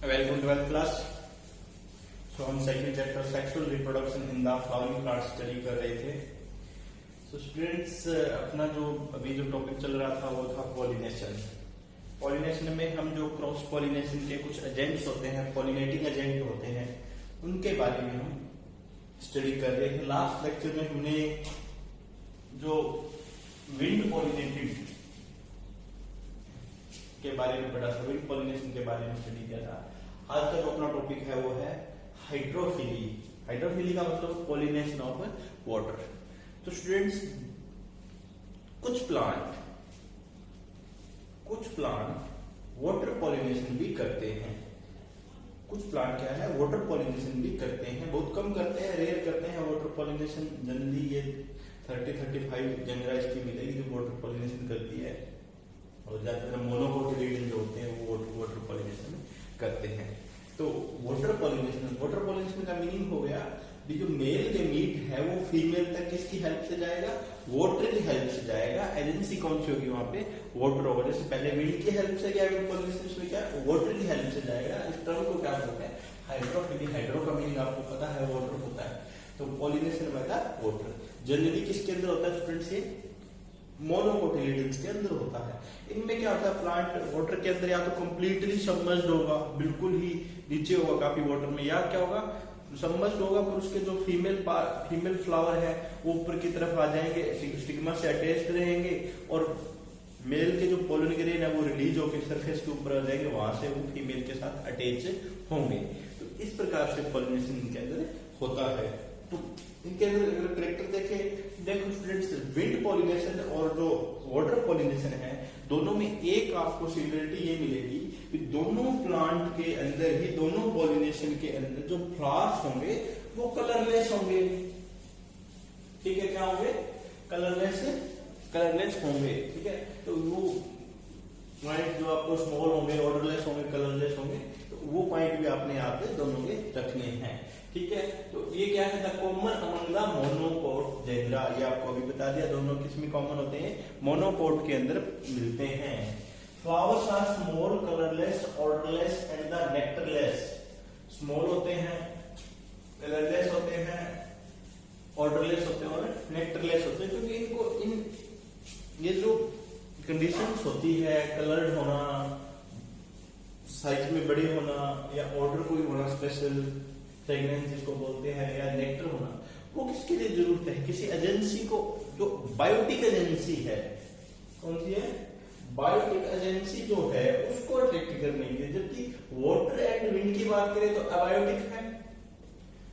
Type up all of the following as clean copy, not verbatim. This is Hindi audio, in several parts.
Welcome to 12th class. So हम second chapter sexual reproduction in the flowering plant study कर रहे थे। सो स्टूडेंट्स, अपना जो अभी जो टॉपिक चल रहा था वो था पॉलिनेशन। पॉलिनेशन में हम जो क्रॉस पॉलिनेशन के कुछ एजेंट्स होते हैं, पॉलिनेटिंग एजेंट होते हैं, उनके बारे में हम स्टडी कर रहे थे। लास्ट लेक्चर में हमने जो विंड पॉलिनेटेड के बारे में पढ़ा था, विंड पॉलिनेशन के बारे में स्टडी किया था। आज का जो अपना टॉपिक है वो है हाइड्रोफिली। हाइड्रोफिली का मतलब पॉलिनेशन ऑफ वाटर। तो स्टूडेंट्स, कुछ प्लांट वाटर पॉलिनेशन भी करते हैं। कुछ प्लांट क्या है, वाटर पॉलिनेशन भी करते हैं, बहुत कम करते हैं, रेयर करते हैं वाटर पॉलिनेशन। जनरली ये 30-35 जनरा इसकी मिलेगी जो वाटर पॉलिनेशन करती है, और ज्यादातर मोनोकोटिलिडन जो होते हैं वो वाटर पॉलिनेशन करते हैं। तो वाटर पॉलिनेशन का मीनिंग हो गया कि जो मेल गेमीट है वो फीमेल तक किसकी हेल्प से जाएगा, वाटर की हेल्प से जाएगा। एजेंसी कौन सी होगी वहां पे, वाटर होगा। जैसे पहले विंड की हेल्प से गया विंड पॉलिनेशन में, क्या वाटर की हेल्प से जाएगा। इस टर्म को क्या बोलते हैं, हाइड्रोफिली। हाइड्रो का मीनिंग आपको पता है, वाटर होता है। तो पॉलिनेशन में वाटर जनरली किसके अंदर होता है स्टूडेंट्स, ये मोनोकोटिलिडन्स के अंदर होता है। इनमें क्या होता है, प्लांट वाटर के अंदर या तो कंप्लीटली सबमर्ज्ड होगा, बिल्कुल ही नीचे होगा काफी वाटर में, या क्या होगा, सबमर्ज्ड होगा, पर उसके जो फीमेल फ्लावर है वो ऊपर की तरफ आ जाएंगे, स्टिग्मा से अटैच्ड रहेंगे, और मेल के जो पोलन ग्रेन है वो रिलीज होकर सरफेस के ऊपर आ जाएंगे, वहां से वो फीमेल के साथ अटैच होंगे। तो इस प्रकार से पॉलिनेशन इनके अंदर होता है। तो इनके अंदर अगर करेक्टर देखो स्टूडेंट्स, विंड पॉलिनेशन और जो वाटर पॉलिनेशन है, दोनों में एक आपको सिमिलरिटी ये मिलेगी कि दोनों प्लांट के अंदर ही, दोनों पॉलिनेशन के अंदर जो फ्लावर्स होंगे वो कलरलेस होंगे। ठीक है, क्या होंगे, कलरलेस होंगे। ठीक है, तो वो पॉइंट जो आपको स्मॉल होंगे, ऑर्डरलेस होंगे, कलरलेस होंगे, तो वो पॉइंट भी आपने यहाँ पे दोनों के रखने हैं। ठीक है, तो ये क्या है, the common among the monocot genera. ये आपको अभी बता दिया, दोनों किस्म कॉमन होते हैं, मोनोकोट के अंदर मिलते हैं। Flowers are small, colourless, odourless and the nectarless. Small होते हैं, कलरलेस होते हैं, ऑर्डरलेस होते हैं और नेक्टरलेस होते हैं, क्योंकि इनको ये जो कंडीशंस होती है, कलर्ड होना, साइज में बड़े होना, या ऑर्डर कोई होना स्पेशल, फ्रेग्रेंस जिसको बोलते हैं, या नेक्टर होना, वो किसके लिए जरूरत है, किसी एजेंसी को, जो बायोटिक एजेंसी है। कौन सी है, बायोटिक एजेंसी जो है उसको अट्रैक्ट करने के लिए। जबकि वाटर एंड विंड की बात करें तो अबायोटिक है,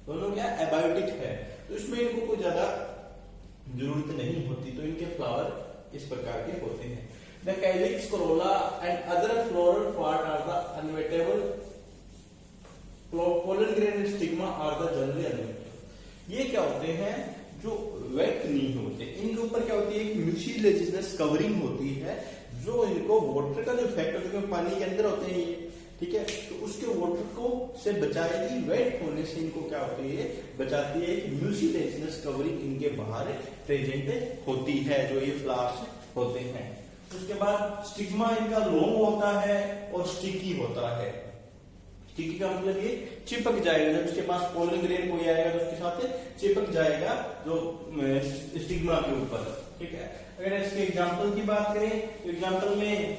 दोनों क्या अबायोटिक है, तो इसमें इनको कोई ज्यादा जरूरत नहीं होती। तो इनके फ्लावर इस प्रकार के होते हैं। The calyx, corolla and other floral part are the unwettable, pollen grain stigma are the generally unwettable. ये क्या होते हैं, जो वेट नहीं होते, इनके ऊपर क्या होती है, एक म्यूसिलेजिनस कवरिंग होती है, जो इनको वाटर का जो इफेक्ट होता है, पानी के अंदर होते हैं ये। ठीक है, तो उसके वाटर को से बचाएगी, वेट होने से इनको क्या होती है, बचाती है। एक म्यूसिलेजिनस कवरिंग इनके बाहर प्रेजेंट होती है, जो ये फ्लावर्स होते हैं। उसके बाद स्टिग्मा इनका लॉन्ग होता है और स्टिकी होता है। स्टिकी का मतलब ये चिपक जाएगा, जब उसके पास पोलन ग्रेन कोई आएगा तो उसके साथ चिपक जाएगा जो स्टिग्मा के ऊपर। ठीक है, अगर इसके एग्जांपल की बात करें तो एग्जांपल में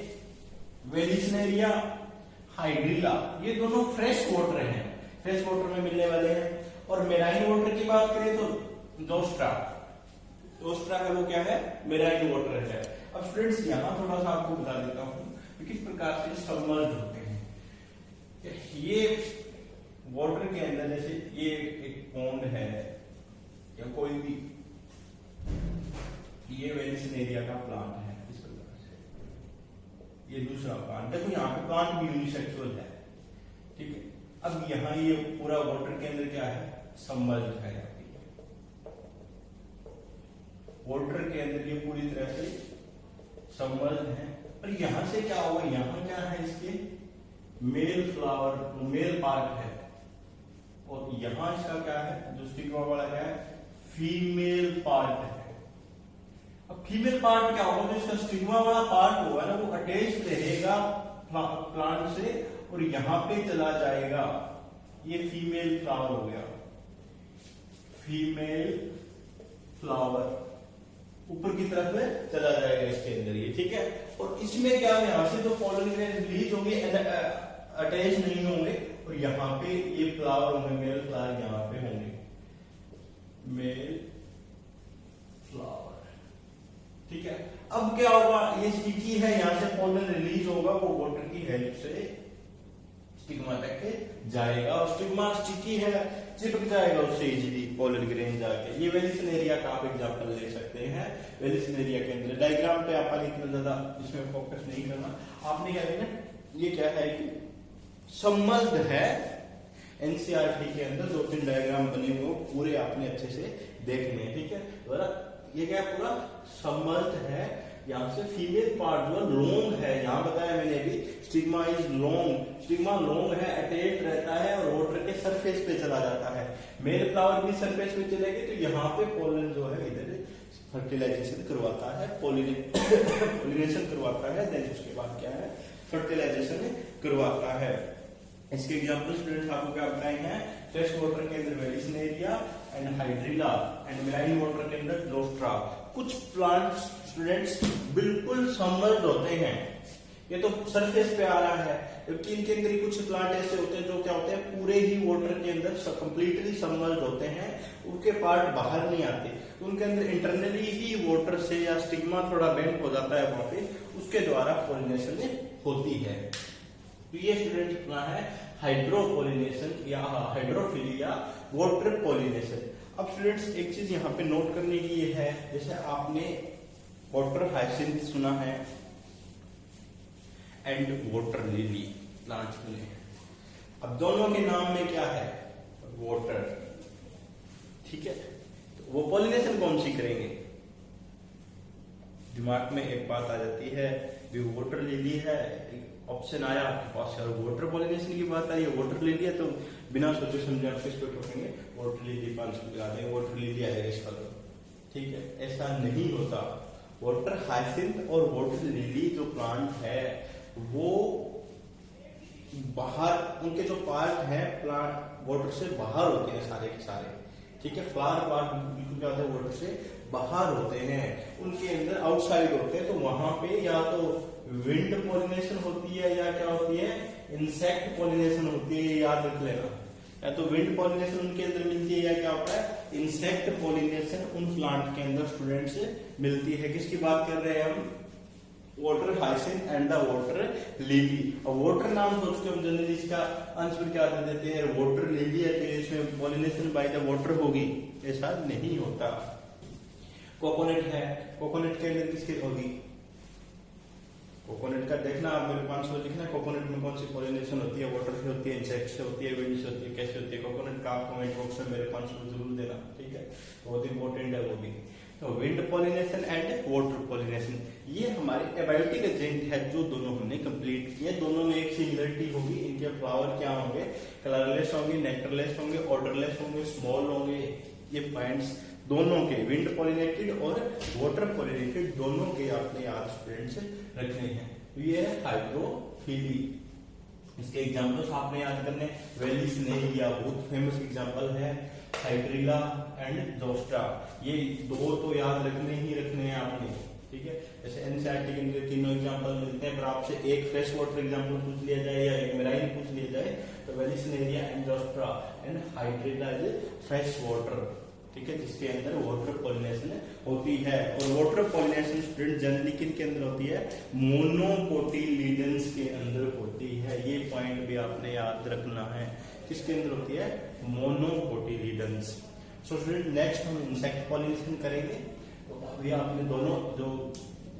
वेलिसनेरिया, हाइड्रिला, ये दोनों फ्रेश वाटर हैं, फ्रेश वाटर में मिलने वाले हैं। और मेराइन वाटर की बात करें तो जोस्ट्रा का वो क्या है, मेराइन वाटर है। अब स्टूडेंट्स, यहाँ थोड़ा सा आपको बता देता हूँ कि किस प्रकार से सबमर्ज होते हैं। ये वाटर के अंदर, जैसे ये एक पॉन्ड है या कोई भी, ये वेलिसनेरिया का प्लांट है इस प्रकार से, ये दूसरा प्लांट। देखो यहाँ पे प्लांट भी यूनिसेक्सुअल है। ठीक है, अब यहाँ ये पूरा वाटर के अंदर क्या है, सबमर्ज है। वाटर के अंदर ये पूरी तरह से सबमर्ज है। और यहां से क्या होगा, यहां क्या है, इसके मेल फ्लावर, मेल पार्ट है, और यहां इसका क्या है, जो स्टिग्मा वाला क्या है, फीमेल पार्ट है। अब फीमेल पार्ट क्या होगा, जो इसका स्टिग्मा वाला पार्ट होगा ना, वो अटैच रहेगा प्लांट से, और यहां पे चला जाएगा, ये फीमेल फ्लावर हो गया, फीमेल फ्लावर ऊपर की तरफ में चला जाएगा इसके अंदर ये, ठीक है। और इसमें क्या है, यहां से जो पॉलन ग्रेन रिलीज होंगे अटैच नहीं होंगे, और यहाँ पे ये फ्लावर होंगे, मेल फ्लावर यहाँ पे होंगे, मेल फ्लावर, ठीक है। अब क्या होगा, ये स्टिकी है, यहां से पॉलन रिलीज होगा, वो वाटर की हेल्प से स्टिग्मा तक जाएगा, और स्टिग्मा स्टिकी है, चिपक जाएगा उससे इजीली पॉलन ग्रेन जाके। ये वेलिसिनेरिया का आप एग्जांपल ले सकते हैं। वेलिसिनेरिया के अंदर डायग्राम पे आपने इतना ज्यादा इसमें फोकस नहीं करना, आपने क्या करना, ये क्या है कि सम्मर्ज्ड है, एनसीईआरटी के अंदर 2-3 डायग्राम बने हुए पूरे आपने अच्छे से देखने हैं, ठीक है। ये क्या पूरा सम्मर्ज्ड है, यहाँ से फीमेल पार्ट जो लॉन्ग है, यहाँ बताया मैंने अभी, stigma is long, stigma long है, अटैच रहता है और वाटर के सरफेस पे चला जाता है। मेल फ्लावर भी सरफेस पे चलेगी, तो यहाँ पे पोलन जो है इधर फर्टिलाइजेशन करवाता है, पोलिनेशन करवाता है, देन उसके बाद क्या है, फर्टिलाइजेशन करवाता है। इसके एग्जाम्पल स्टूडेंट्स आपको क्या बताए हैं, फ्रेश वाटर के अंदर vallisneria and hydrilla, and marine water के अंदर जोस्ट्रा। कुछ प्लांट स्टूडेंट्स बिल्कुल सबमर्ज्ड होते हैं, ये तो सरफेस पे आ रहा है, जबकि इनके अंदर कुछ प्लांट ऐसे होते हैं जो क्या होते हैं, पूरे ही वाटर के अंदर कंप्लीटली सबमर्ज्ड होते हैं, उनके पार्ट बाहर नहीं आते, उनके अंदर इंटरनली ही वाटर से या स्टिग्मा थोड़ा बेंड हो जाता है वहां पे, उसके द्वारा पॉलिनेशन होती है। तो ये स्टूडेंट अपना है हाइड्रोपोलिनेशन या हाइड्रोफिलिया वाटर पॉलिनेशन। अब स्टूडेंट्स एक चीज यहाँ पे नोट करने की ये है, जैसे आपने वाटर हाइसिंथ सुना है एंड वाटर लिली प्लांट सुने हैं, अब दोनों के नाम में क्या है, वाटर, ठीक है। तो वो पॉलिनेशन कौन सी करेंगे, दिमाग में एक बात आ जाती है, भी वाटर लिली है, ऑप्शन आया आपके पास और वाटर पॉलिनेशन की बात आई है, वाटर लिली है, तो बिना सोचे समझे आप किस पे ठोकेंगे, वाटर लिली 500 लगा देंगे, वाटर लिली आएगा इसका तो, ठीक है। ऐसा नहीं होता, वाटर हाइसिंथ और वाटर लिली जो प्लांट है वो बाहर, उनके जो पार्ट है प्लांट वाटर से बाहर होते हैं सारे के सारे, ठीक है। फ्लावर पार्ट बिल्कुल क्या होता है, वाटर से बाहर होते हैं, उनके अंदर आउटसाइड होते हैं, तो वहां पे या तो विंड पॉलिनेशन होती है या क्या होती है, इंसेक्ट पॉलिनेशन होती है, याद रख लेना। या तो विंड पॉलिनेशन उनके अंदर मिलती है या क्या होता है, इंसेक्ट पॉलिनेशन उन प्लांट के अंदर स्टूडेंट से मिलती है। किसकी बात कर रहे हैं हम, water hyacinth and the water lily. और वाटर नाम सोच के हम जनरली इसका आंसर क्या दे देते हैं, वाटर लिली है, तो इसमें पॉलिनेशन बाय द वाटर होगी, ऐसा नहीं होता। कोकोनट है, कोकोनट के अंदर किसकी होगी, कोकोनट का देखना आप मेरे 500 लिखना, कोकोनट में कौन सी पॉलिनेशन होती है, वाटर से होती है, इंसेक्ट से होती है, विंड से होती है, कैसे होती है कोकोनट का, आप कमेंट बॉक्स में मेरे 500 जरूर देना, ठीक है, बहुत इंपॉर्टेंट है वो भी। तो wind pollination and water pollination, ये हमारे एबायोटिक एजेंट है जो दोनों हमने कंप्लीट किए। दोनों में एक सिमिलरिटी होगी, इनके फ्लावर क्या होंगे, कलरलेस होंगे, नेक्टरलेस होंगे, ऑर्डरलेस होंगे, स्मॉल होंगे। ये पॉइंट्स दोनों के, विंड पॉलिनेटेड और वाटर पॉलिनेटेड दोनों के आपने याद स्टूडेंट्स रखने हैं। तो ये है हाइड्रोफिली। इसके एग्जांपल्स आपने याद करने, वेलिसिनेरिया बहुत फेमस एग्जांपल है, हाइड्रिला एंड जोस्ट्रा, ये दो तो याद रखने ही रखने हैं आपने, ठीक है। जैसे एनसीईआरटी के अंदर तीनों एग्जांपल मिलते हैं, पर आपसे एक फ्रेश वाटर एग्जांपल पूछ लिया जाए या एक मेराइन पूछ लिया जाए, तो vallisneria and zostera and hydrilla is fresh water, ठीक है, जिसके अंदर वाटर पॉलिनेशन होती है। और वाटर पॉलिनेशन स्टूडेंट जनरली किन के अंदर होती है, मोनोकोटिलीडन्स के अंदर होती है। ये पॉइंट भी आपने याद रखना है, किसके अंदर होती है, मोनोकोटिलीडन्स। सो स्टूडेंट नेक्स्ट हम इंसेक्ट पॉलिनेशन करेंगे, तो अभी आपने दोनों जो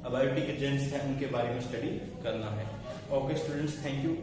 अबायोटिक एजेंट्स हैं उनके बारे में स्टडी करना है। Okay students, thank you.